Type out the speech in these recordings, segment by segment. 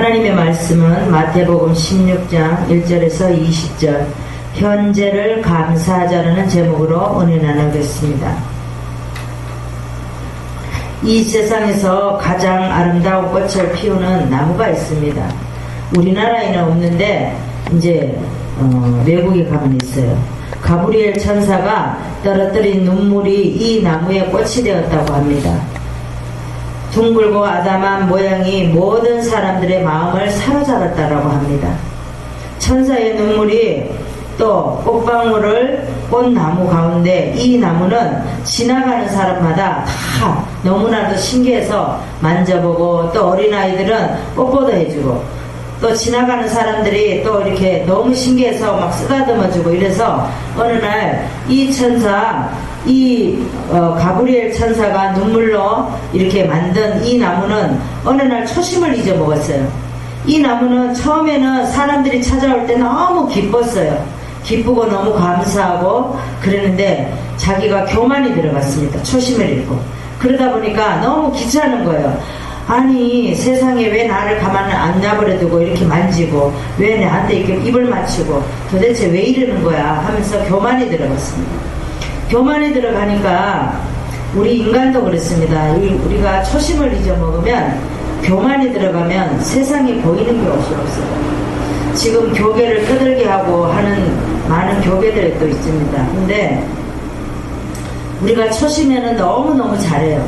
하나님의 말씀은 마태복음 16장 1절에서 20절 현재를 감사하자라는 제목으로 은혜 나누겠습니다. 이 세상에서 가장 아름다운 꽃을 피우는 나무가 있습니다. 우리나라에는 없는데 이제 외국에 가면 있어요. 가브리엘 천사가 떨어뜨린 눈물이 이 나무의 꽃이 되었다고 합니다. 둥글고 아담한 모양이 모든 사람들의 마음을 사로잡았다고 합니다. 천사의 눈물이 또 꽃방울을 꽃나무 가운데, 이 나무는 지나가는 사람마다 다 너무나도 신기해서 만져보고, 또 어린아이들은 뽀뽀도 해주고, 또 지나가는 사람들이 또 이렇게 너무 신기해서 막 쓰다듬어주고, 이래서 어느 날 이 천사, 가브리엘 천사가 눈물로 이렇게 만든 이 나무는 어느 날 초심을 잊어먹었어요. 이 나무는 처음에는 사람들이 찾아올 때 너무 기뻤어요. 기쁘고 너무 감사하고 그러는데 자기가 교만이 들어갔습니다. 초심을 잃고. 그러다 보니까 너무 귀찮은 거예요. 아니, 세상에 왜 나를 가만 안 놔버려두고 이렇게 만지고, 왜 나한테 이렇게 입을 맞추고, 도대체 왜 이러는 거야 하면서 교만이 들어갔습니다. 교만이 들어가니까 우리 인간도 그렇습니다. 우리가 초심을 잊어먹으면, 교만이 들어가면 세상에 보이는 게 없어요. 지금 교계를 떠들게 하고 하는 많은 교계들이 또 있습니다. 근데 우리가 초심에는 너무너무 잘해요.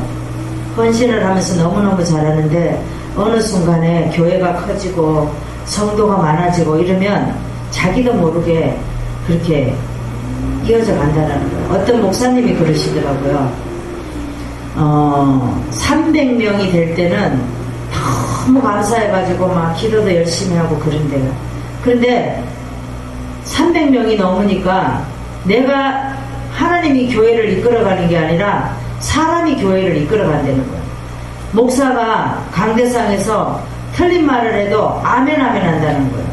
헌신을 하면서 너무너무 잘하는데 어느 순간에 교회가 커지고 성도가 많아지고 이러면 자기도 모르게 그렇게 이어져 간다는 거예요. 어떤 목사님이 그러시더라고요. 300명이 될 때는 너무 감사해가지고 막 기도도 열심히 하고 그런데요. 그런데 300명이 넘으니까 내가 하나님이 교회를 이끌어가는 게 아니라 사람이 교회를 이끌어간다는 거예요. 목사가 강대상에서 틀린 말을 해도 아멘 아멘 한다는 거예요.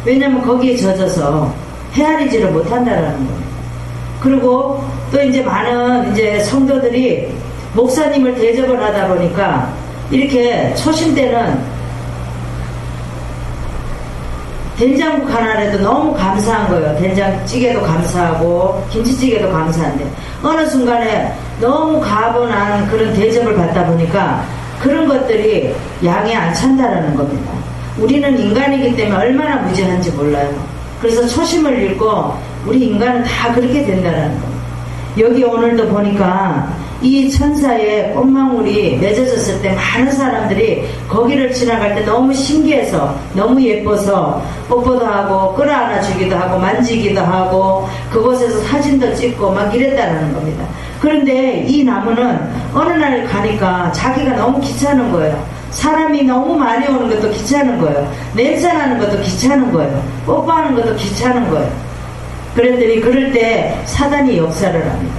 왜냐면 거기에 젖어서 헤아리지를 못한다는 거예요. 그리고 또 이제 많은 이제 성도들이 목사님을 대접을 하다 보니까 이렇게 초심 때는 된장국 하나라도 너무 감사한 거예요. 된장찌개도 감사하고 김치찌개도 감사한데 어느 순간에 너무 가분한 그런 대접을 받다 보니까 그런 것들이 양에 안 찬다라는 겁니다. 우리는 인간이기 때문에 얼마나 무지한지 몰라요. 그래서 초심을 잃고 우리 인간은 다 그렇게 된다는 겁니다. 여기 오늘도 보니까 이 천사의 꽃망울이 맺어졌을 때 많은 사람들이 거기를 지나갈 때 너무 신기해서 너무 예뻐서 뽀뽀도 하고 끌어안아 주기도 하고 만지기도 하고 그곳에서 사진도 찍고 막 이랬다는 겁니다. 그런데 이 나무는 어느 날 가니까 자기가 너무 귀찮은 거예요. 사람이 너무 많이 오는 것도 귀찮은 거예요. 냄새나는 것도 귀찮은 거예요. 뽀뽀하는 것도 귀찮은 거예요. 그랬더니 그럴 때 사단이 역사를 합니다.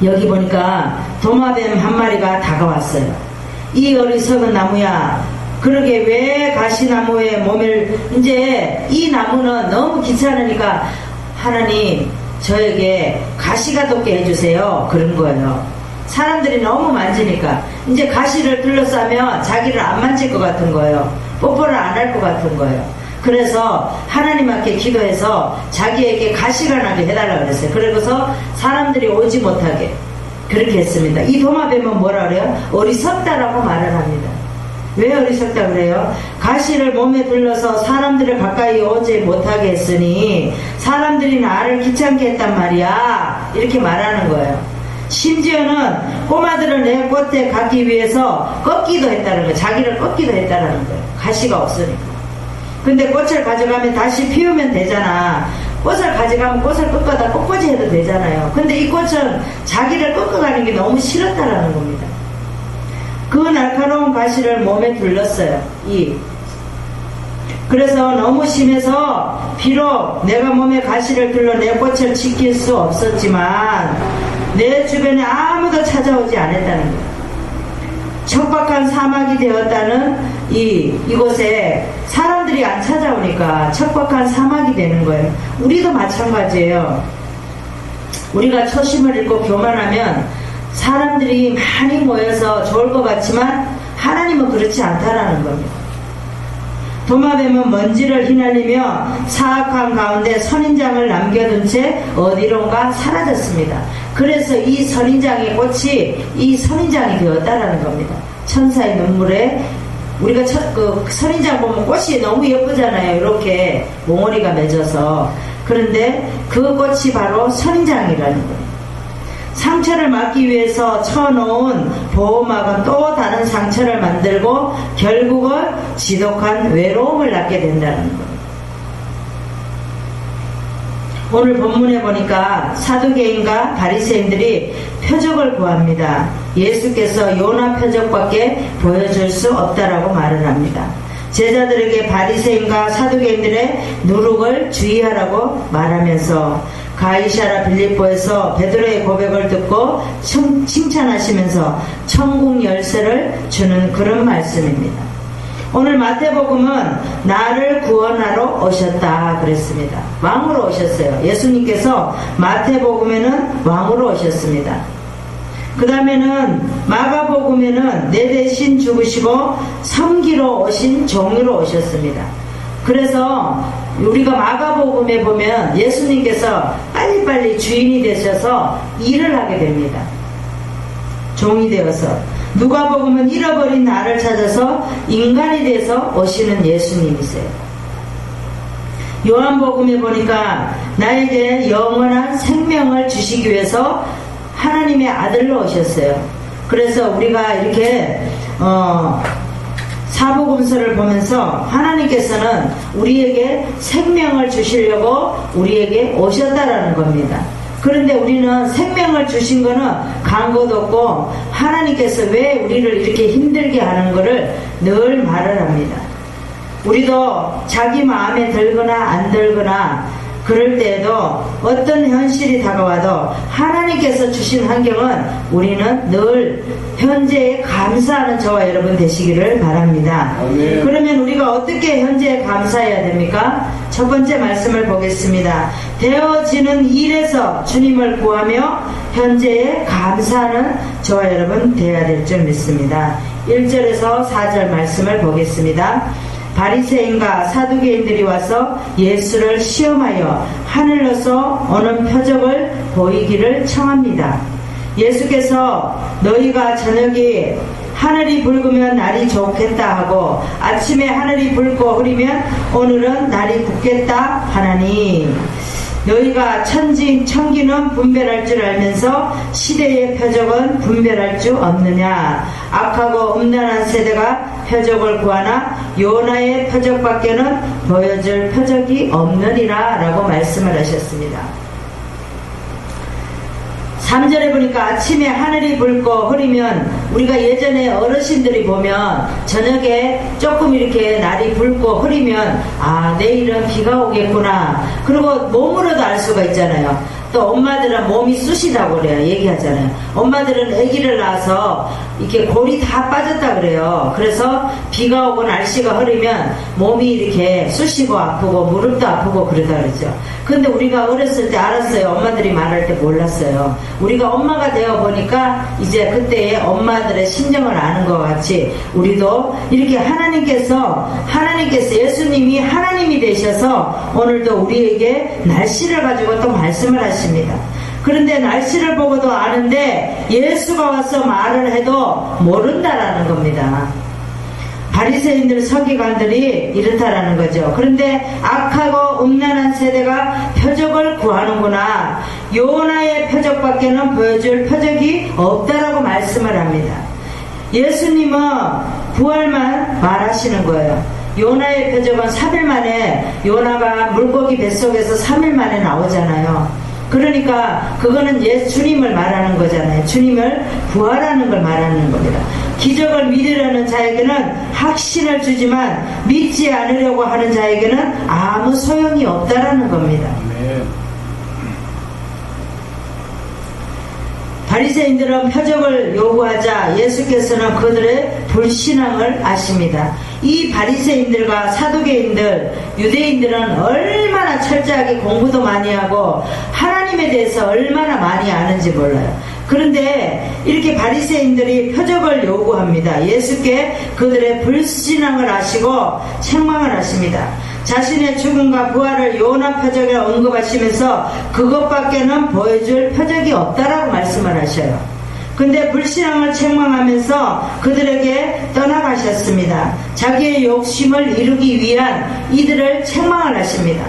여기 보니까 도마뱀 한 마리가 다가왔어요. 이 어리석은 나무야, 그러게 왜 가시나무에 몸을, 이제 이 나무는 너무 귀찮으니까 하나님 저에게 가시가 돋게 해주세요, 그런 거예요. 사람들이 너무 만지니까 이제 가시를 둘러싸면 자기를 안 만질 것 같은 거예요. 뽀뽀를 안 할 것 같은 거예요. 그래서 하나님 앞에 기도해서 자기에게 가시가 나게 해달라고 그랬어요. 그래서 사람들이 오지 못하게 그렇게 했습니다. 이 도마뱀은 뭐라 그래요? 어리석다라고 말을 합니다. 왜 어리석다 그래요? 가시를 몸에 둘러서 사람들을 가까이 오지 못하게 했으니 사람들이 나를 귀찮게 했단 말이야, 이렇게 말하는 거예요. 심지어는 꼬마들을 내 꽃에 갖기 위해서 꺾기도 했다는 거예요. 자기를 꺾기도 했다는 거예요. 가시가 없으니까. 근데 꽃을 가져가면 다시 피우면 되잖아. 꽃을 가져가면 꽃을 꺾어다 꽃꽂이 해도 되잖아요. 근데 이 꽃은 자기를 꺾어가는 게 너무 싫었다라는 겁니다. 그 날카로운 가시를 몸에 둘렀어요. 그래서 너무 심해서 비록 내가 몸에 가시를 둘러 내 꽃을 지킬 수 없었지만 내 주변에 아무도 찾아오지 않았다는 거예요. 척박한 사막이 되었다는 이곳에 사람들이 안 찾아오니까 척박한 사막이 되는 거예요. 우리도 마찬가지예요. 우리가 초심을 잃고 교만하면 사람들이 많이 모여서 좋을 것 같지만 하나님은 그렇지 않다라는 겁니다. 도마뱀은 먼지를 휘날리며 사악한 가운데 선인장을 남겨둔 채 어디론가 사라졌습니다. 그래서 이 선인장의 꽃이 이 선인장이 되었다라는 겁니다. 천사의 눈물에 우리가 그 선인장 보면 꽃이 너무 예쁘잖아요. 이렇게 몽어리가 맺어서. 그런데 그 꽃이 바로 선인장이라는 거예요. 상처를 막기 위해서 쳐놓은 보호막은 또 다른 상처를 만들고 결국은 지독한 외로움을 낳게 된다는 거예요. 오늘 본문에 보니까 사두개인과 바리새인들이 표적을 구합니다. 예수께서 요나 표적밖에 보여줄 수 없다라고 말을 합니다. 제자들에게 바리새인과 사두개인들의 누룩을 주의하라고 말하면서 가이사랴 빌립보에서 베드로의 고백을 듣고 칭찬하시면서 천국 열쇠를 주는 그런 말씀입니다. 오늘 마태복음은 나를 구원하러 오셨다 그랬습니다. 왕으로 오셨어요. 예수님께서 마태복음에는 왕으로 오셨습니다. 그 다음에는 마가복음에는 내 대신 죽으시고 섬기러 오신 종으로 오셨습니다. 그래서 우리가 마가복음에 보면 예수님께서 빨리빨리 주인이 되셔서 일을 하게 됩니다. 종이 되어서. 누가복음은 잃어버린 나를 찾아서 인간이 돼서 오시는 예수님이세요. 요한복음에 보니까 나에게 영원한 생명을 주시기 위해서 하나님의 아들로 오셨어요. 그래서 우리가 이렇게 사복음서를 보면서 하나님께서는 우리에게 생명을 주시려고 우리에게 오셨다라는 겁니다. 그런데 우리는 생명을 주신 거는 간고도 없고 하나님께서 왜 우리를 이렇게 힘들게 하는 거를 늘 말을 합니다. 우리도 자기 마음에 들거나 안 들거나 그럴 때에도 어떤 현실이 다가와도 하나님께서 주신 환경은 우리는 늘 현재에 감사하는 저와 여러분 되시기를 바랍니다. 아멘. 그러면 우리가 어떻게 현재에 감사해야 됩니까? 첫 번째 말씀을 보겠습니다. 되어지는 일에서 주님을 구하며 현재에 감사하는 저와 여러분 되어야 될 줄 믿습니다. 1절에서 4절 말씀을 보겠습니다. 바리새인과 사두개인들이 와서 예수를 시험하여 하늘로서 오는 표적을 보이기를 청합니다. 예수께서 너희가 저녁에 하늘이 붉으면 날이 좋겠다 하고 아침에 하늘이 붉고 흐리면 오늘은 날이 굳겠다 하나니 너희가 천기는 분별할 줄 알면서 시대의 표적은 분별할 줄 없느냐. 악하고 음란한 세대가 표적을 구하나 요나의 표적밖에는 보여줄 표적이 없느니라 라고 말씀을 하셨습니다. 3절에 보니까 아침에 하늘이 붉고 흐리면 우리가 예전에 어르신들이 보면 저녁에 조금 이렇게 날이 붉고 흐리면 아 내일은 비가 오겠구나 그리고 몸으로도 알 수가 있잖아요. 또 엄마들은 몸이 쑤시다고 그래요. 얘기하잖아요. 엄마들은 아기를 낳아서 이렇게 골이 다 빠졌다 그래요. 그래서 비가 오고 날씨가 흐리면 몸이 이렇게 쑤시고 아프고 무릎도 아프고 그러다 그러죠. 근데 우리가 어렸을 때 알았어요. 엄마들이 말할 때 몰랐어요. 우리가 엄마가 되어 보니까 이제 그때의 엄마들의 심정을 아는 것 같이 우리도 이렇게 하나님께서 예수님이 하나님이 되셔서 오늘도 우리에게 날씨를 가지고 또 말씀을 하십니다. 그런데 날씨를 보고도 아는데 예수가 와서 말을 해도 모른다라는 겁니다. 바리새인들 서기관들이 이렇다라는 거죠. 그런데 악하고 음란한 세대가 표적을 구하는구나. 요나의 표적밖에는 보여줄 표적이 없다라고 말씀을 합니다. 예수님은 부활만 말하시는 거예요. 요나의 표적은 3일 만에 요나가 물고기 뱃속에서 3일 만에 나오잖아요. 그러니까 그거는 주님을 말하는 거잖아요. 주님을 부활하는 걸 말하는 겁니다. 기적을 믿으려는 자에게는 확신을 주지만 믿지 않으려고 하는 자에게는 아무 소용이 없다라는 겁니다. 바리새인들은 표적을 요구하자 예수께서는 그들의 불신앙을 아십니다. 이 바리새인들과 사두개인들, 유대인들은 얼마나 철저하게 공부도 많이 하고 하나님에 대해서 얼마나 많이 아는지 몰라요. 그런데 이렇게 바리새인들이 표적을 요구합니다. 예수께 그들의 불신앙을 아시고 책망을 하십니다. 자신의 죽음과 부활을 요나 표적에 언급하시면서 그것밖에는 보여줄 표적이 없다라고 말씀을 하셔요. 근데 불신앙을 책망하면서 그들에게 떠나가셨습니다. 자기의 욕심을 이루기 위한 이들을 책망을 하십니다.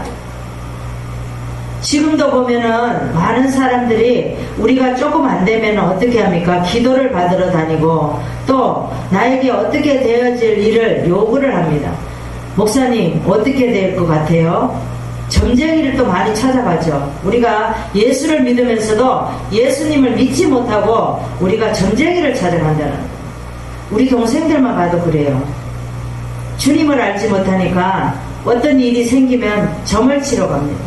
지금도 보면은 많은 사람들이 우리가 조금 안 되면 어떻게 합니까? 기도를 받으러 다니고 또 나에게 어떻게 되어질 일을 요구를 합니다. 목사님 어떻게 될 것 같아요? 점쟁이를 또 많이 찾아가죠. 우리가 예수를 믿으면서도 예수님을 믿지 못하고 우리가 점쟁이를 찾아간다는, 우리 동생들만 봐도 그래요. 주님을 알지 못하니까 어떤 일이 생기면 점을 치러 갑니다.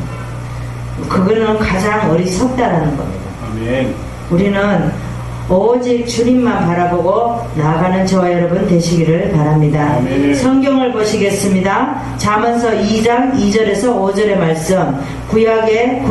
그거는 가장 어리석다라는 겁니다. 아멘. 우리는 오직 주님만 바라보고 나아가는 저와 여러분 되시기를 바랍니다. 아멘. 성경을 보시겠습니다. 잠언서 2장 2절에서 5절의 말씀, 구약의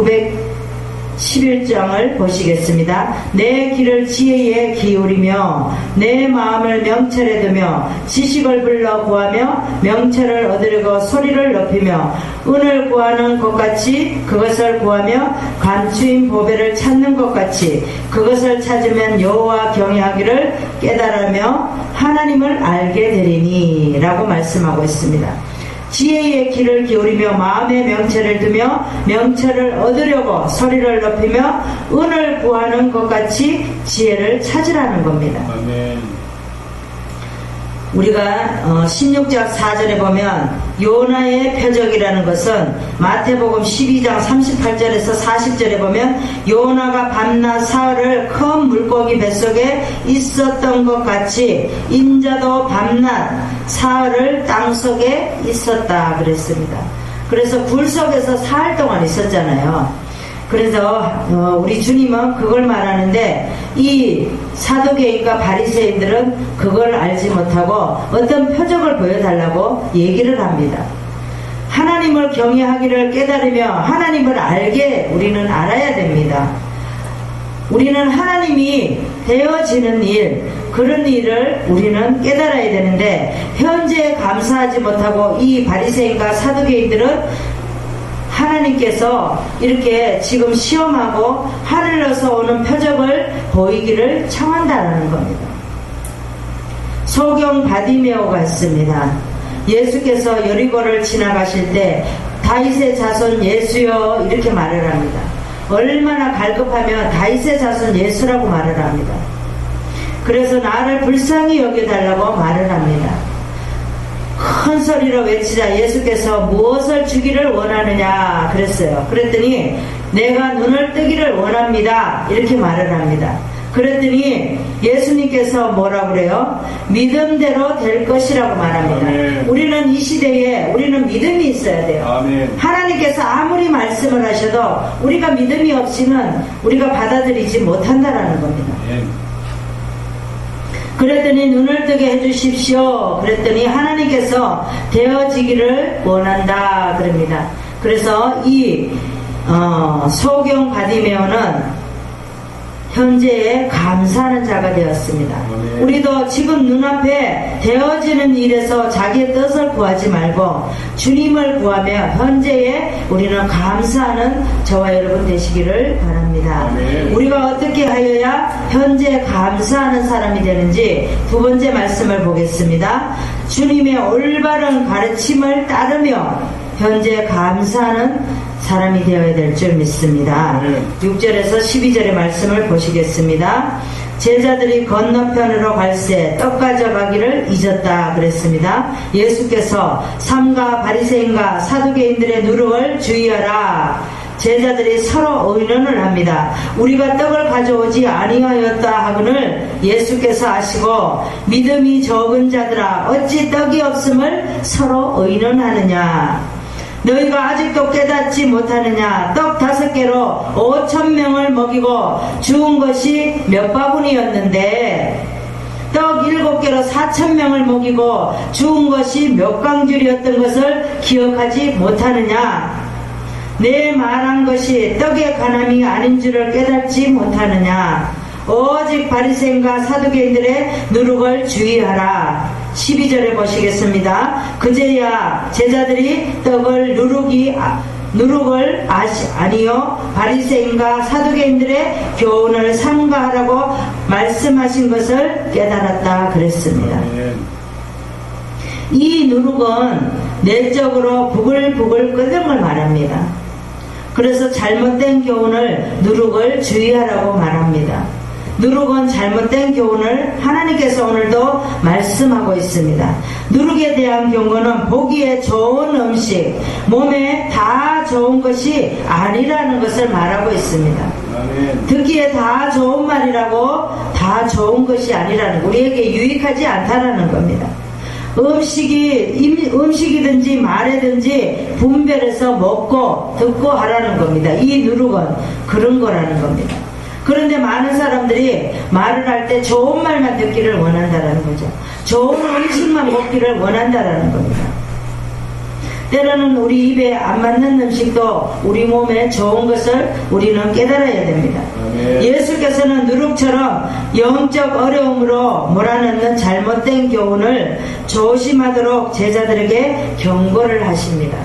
911장을 보시겠습니다. 내 귀를 지혜에 기울이며 내 마음을 명철에 두며 지식을 불러 구하며 명철을 얻으려고 소리를 높이며 은을 구하는 것 같이 그것을 구하며 감추인 보배를 찾는 것 같이 그것을 찾으면 여호와 경외하기를 깨달으며 하나님을 알게 되리니 라고 말씀하고 있습니다. 지혜의 귀를 기울이며 마음의 명철을 두며 명철을 얻으려고 소리를 높이며 은을 구하는 것 같이 지혜를 찾으라는 겁니다. 아멘. 우리가 16장 4절에 보면 요나의 표적이라는 것은 마태복음 12장 38절에서 40절에 보면 요나가 밤낮 사흘을 큰 물고기 뱃속에 있었던 것 같이 인자도 밤낮 사흘을 땅속에 있었다 그랬습니다. 그래서 굴 속에서 사흘 동안 있었잖아요. 그래서 우리 주님은 그걸 말하는데 이 사두개인과 바리새인들은 그걸 알지 못하고 어떤 표적을 보여달라고 얘기를 합니다. 하나님을 경외하기를 깨달으며 하나님을 알게 우리는 알아야 됩니다. 우리는 하나님이 되어지는 일, 그런 일을 우리는 깨달아야 되는데 현재 감사하지 못하고 이 바리새인과 사두개인들은 하나님께서 이렇게 지금 시험하고 하늘로서 오는 표적을 보이기를 청한다는 겁니다. 소경 바디메오가 있습니다. 예수께서 여리고를 지나가실 때 다윗의 자손 예수여 이렇게 말을 합니다. 얼마나 갈급하면 다윗의 자손 예수라고 말을 합니다. 그래서 나를 불쌍히 여겨달라고 말을 합니다. 큰 소리로 외치자 예수께서 무엇을 주기를 원하느냐 그랬어요. 그랬더니 내가 눈을 뜨기를 원합니다 이렇게 말을 합니다. 그랬더니 예수님께서 뭐라고 그래요? 믿음대로 될 것이라고 말합니다. 아멘. 우리는 이 시대에 우리는 믿음이 있어야 돼요. 아멘. 하나님께서 아무리 말씀을 하셔도 우리가 믿음이 없이는 우리가 받아들이지 못한다라는 겁니다. 아멘. 그랬더니 눈을 뜨게 해주십시오. 그랬더니 하나님께서 되어지기를 원한다 그럽니다. 그래서 이 소경 바디메오는 현재에 감사하는 자가 되었습니다. 아멘. 우리도 지금 눈앞에 되어지는 일에서 자기의 뜻을 구하지 말고 주님을 구하며 현재에 우리는 감사하는 저와 여러분 되시기를 바랍니다. 아멘. 우리가 어떻게 하여야 현재 감사하는 사람이 되는지 두 번째 말씀을 보겠습니다. 주님의 올바른 가르침을 따르며 현재 감사하는 사람이 되어야 될 줄 믿습니다. 6절에서 12절의 말씀을 보시겠습니다. 제자들이 건너편으로 갈새 떡 가져가기를 잊었다 그랬습니다. 예수께서 삼가 바리새인과 사두개인들의 누룩을 주의하라. 제자들이 서로 의논을 합니다. 우리가 떡을 가져오지 아니하였다 하거늘 예수께서 아시고 믿음이 적은 자들아 어찌 떡이 없음을 서로 의논하느냐. 너희가 아직도 깨닫지 못하느냐. 떡 5개로 5,000명을 먹이고 주운 것이 몇 바구니였는데 떡 7개로 4,000명을 먹이고 주운 것이 몇 광줄이었던 것을 기억하지 못하느냐. 내 말한 것이 떡의 가남이 아닌 줄을 깨닫지 못하느냐. 오직 바리새인과 사두개인들의 누룩을 주의하라. 12절에 보시겠습니다. 그제야 제자들이 떡을 누룩을 아니요 바리새인과 사두개인들의 교훈을 삼가하라고 말씀하신 것을 깨달았다 그랬습니다. 이 누룩은 내적으로 부글부글 끓는 걸 말합니다. 그래서 잘못된 교훈을 누룩을 주의하라고 말합니다. 누룩은 잘못된 교훈을 하나님께서 오늘도 말씀하고 있습니다. 누룩에 대한 경고는 보기에 좋은 음식, 몸에 다 좋은 것이 아니라는 것을 말하고 있습니다. 아멘. 듣기에 다 좋은 말이라고 다 좋은 것이 아니라는, 우리에게 유익하지 않다라는 겁니다. 음식이든지 말이든지 분별해서 먹고 듣고 하라는 겁니다. 이 누룩은 그런 거라는 겁니다. 그런데 많은 사람들이 말을 할 때 좋은 말만 듣기를 원한다는 거죠. 좋은 음식만 먹기를 원한다는 겁니다. 때로는 우리 입에 안 맞는 음식도 우리 몸에 좋은 것을 우리는 깨달아야 됩니다. 아멘. 예수께서는 누룩처럼 영적 어려움으로 몰아넣는 잘못된 교훈을 조심하도록 제자들에게 경고를 하십니다.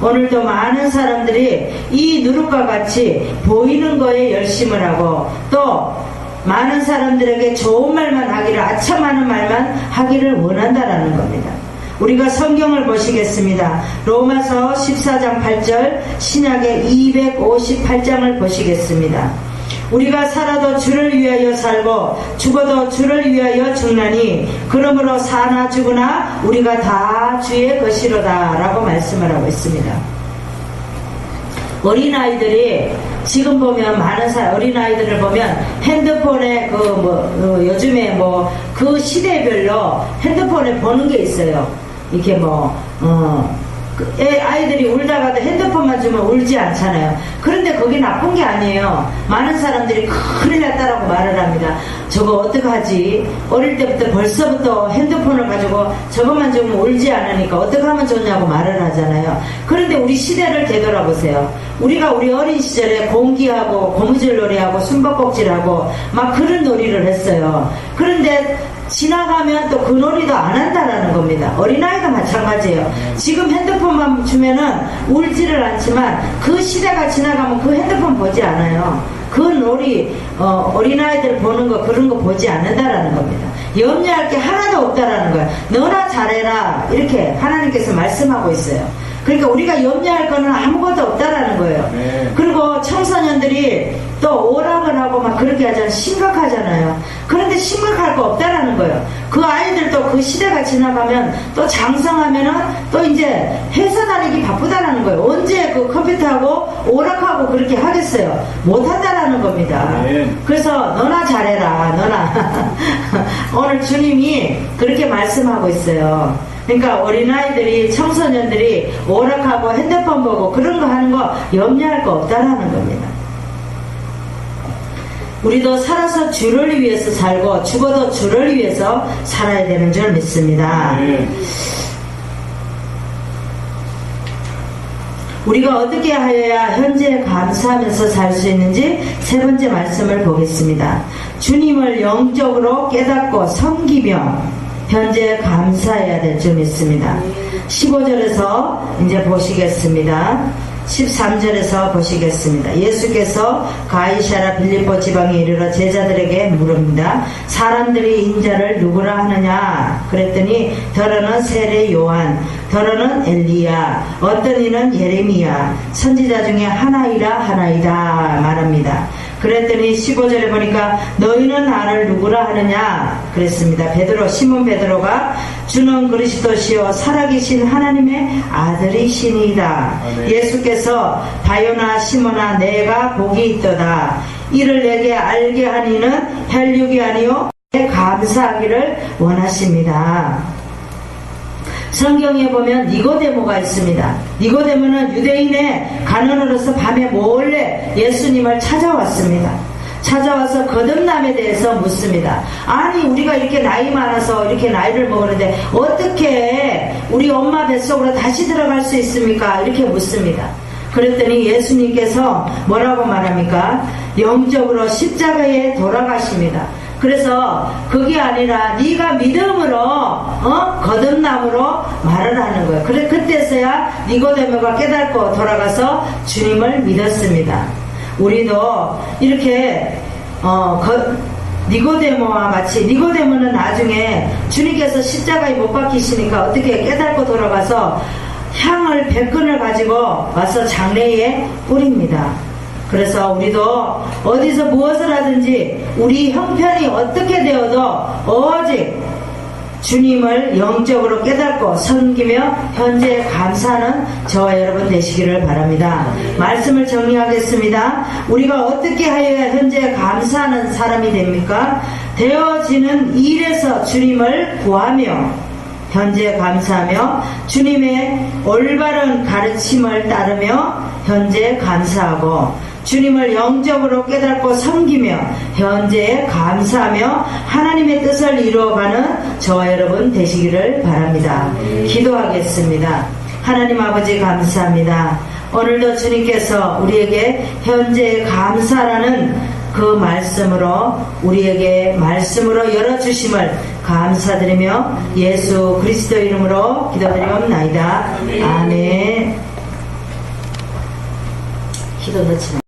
오늘도 많은 사람들이 이 누룩과 같이 보이는 거에 열심을 하고 또 많은 사람들에게 좋은 말만 하기를, 아첨하는 말만 하기를 원한다라는 겁니다. 우리가 성경을 보시겠습니다. 로마서 14장 8절, 신약의 258장을 보시겠습니다. 우리가 살아도 주를 위하여 살고 죽어도 주를 위하여 죽나니 그러므로 사나 죽으나 우리가 다 주의 것이로다 라고 말씀을 하고 있습니다. 어린아이들이 지금 보면 많은 어린아이들을 보면 핸드폰에 요즘에 그 시대별로 핸드폰에 보는 게 있어요. 이렇게 아이들이 울다가도 핸드폰만 주면 울지 않잖아요. 그런데 그게 나쁜 게 아니에요. 많은 사람들이 큰일 났다라고 말을 합니다. 저거 어떡하지? 어릴 때부터 벌써부터 핸드폰을 가지고 저것만 주면 울지 않으니까 어떻게 하면 좋냐고 말을 하잖아요. 그런데 우리 시대를 되돌아보세요. 우리가 우리 어린 시절에 공기하고 고무줄 놀이하고 숨바꼭질하고 막 그런 놀이를 했어요. 그런데 지나가면 또 그 놀이도 안 한다라는 겁니다. 어린아이도 마찬가지예요. 지금 핸드폰만 주면은 울지를 않지만 그 시대가 지나가면 그 핸드폰 보지 않아요. 그 놀이 어린아이들 보는 거 그런 거 보지 않는다라는 겁니다. 염려할 게 하나도 없다라는 거예요. 너나 잘해라 이렇게 하나님께서 말씀하고 있어요. 그러니까 우리가 염려할 거는 아무것도 없다라는 거예요. 네. 그리고 청소년들이 또 오락을 하고 막 그렇게 하잖아요. 심각하잖아요. 그런데 심각할 거 없다라는 거예요. 그 아이들도 그 시대가 지나가면 또 장성하면은 또 이제 회사 다니기 바쁘다라는 거예요. 언제 그 컴퓨터하고 오락하고 그렇게 하겠어요. 못한다라는 겁니다. 네. 그래서 너나 잘해라. 너나 오늘 주님이 그렇게 말씀하고 있어요. 그러니까 어린아이들이 청소년들이 오락하고 핸드폰 보고 그런 거 하는 거 염려할 거 없다라는 겁니다. 우리도 살아서 주를 위해서 살고 죽어도 주를 위해서 살아야 되는 줄 믿습니다. 우리가 어떻게 하여야 현재에 감사하면서 살 수 있는지 세 번째 말씀을 보겠습니다. 주님을 영적으로 깨닫고 섬기며 현재 감사해야 될 줄 믿습니다. 15절에서 이제 보시겠습니다. 13절에서 보시겠습니다. 예수께서 가이사랴 빌립보 지방에 이르러 제자들에게 물읍니다. 사람들이 인자를 누구라 하느냐? 그랬더니 더러는 세례 요한, 더러는 엘리야, 어떤 이는 예레미야, 선지자 중에 하나이다 말합니다. 그랬더니 15절에 보니까 너희는 나를 누구라 하느냐 그랬습니다. 시몬 베드로가 주는 그리스도시요 살아계신 하나님의 아들이시니이다. 예수께서 바요나 시몬아 내가 복이 있도다. 이를 내게 알게 하니는 혈육이 아니요 감사하기를 원하십니다. 성경에 보면 니고데모가 있습니다. 니고데모는 유대인의 간원으로서 밤에 몰래 예수님을 찾아왔습니다. 찾아와서 거듭남에 대해서 묻습니다. 아니 우리가 이렇게 나이 많아서 이렇게 나이를 먹었는데 어떻게 우리 엄마 뱃속으로 다시 들어갈 수 있습니까? 이렇게 묻습니다. 그랬더니 예수님께서 뭐라고 말합니까? 영적으로 십자가에 돌아가십니다. 그래서 그게 아니라 네가 믿음으로 거듭남으로 말을 하는 거예요. 그래 그때서야 니고데모가 깨닫고 돌아가서 주님을 믿었습니다. 우리도 이렇게 니고데모와 마치 니고데모는 나중에 주님께서 십자가에 못 박히시니까 어떻게 깨닫고 돌아가서 향을 100근을 가지고 와서 장례에 뿌립니다. 그래서 우리도 어디서 무엇을 하든지 우리 형편이 어떻게 되어도 오직 주님을 영적으로 깨닫고 섬기며 현재 감사하는 저와 여러분 되시기를 바랍니다. 말씀을 정리하겠습니다. 우리가 어떻게 하여야 현재 감사하는 사람이 됩니까? 되어지는 일에서 주님을 구하며 현재 감사하며 주님의 올바른 가르침을 따르며 현재 감사하고 주님을 영적으로 깨닫고 섬기며 현재에 감사하며 하나님의 뜻을 이루어가는 저와 여러분 되시기를 바랍니다. 기도하겠습니다. 하나님 아버지 감사합니다. 오늘도 주님께서 우리에게 현재에 감사라는 그 말씀으로 우리에게 말씀으로 열어주심을 감사드리며 예수 그리스도 이름으로 기도드리옵나이다. 아멘. 기도 넣지 마.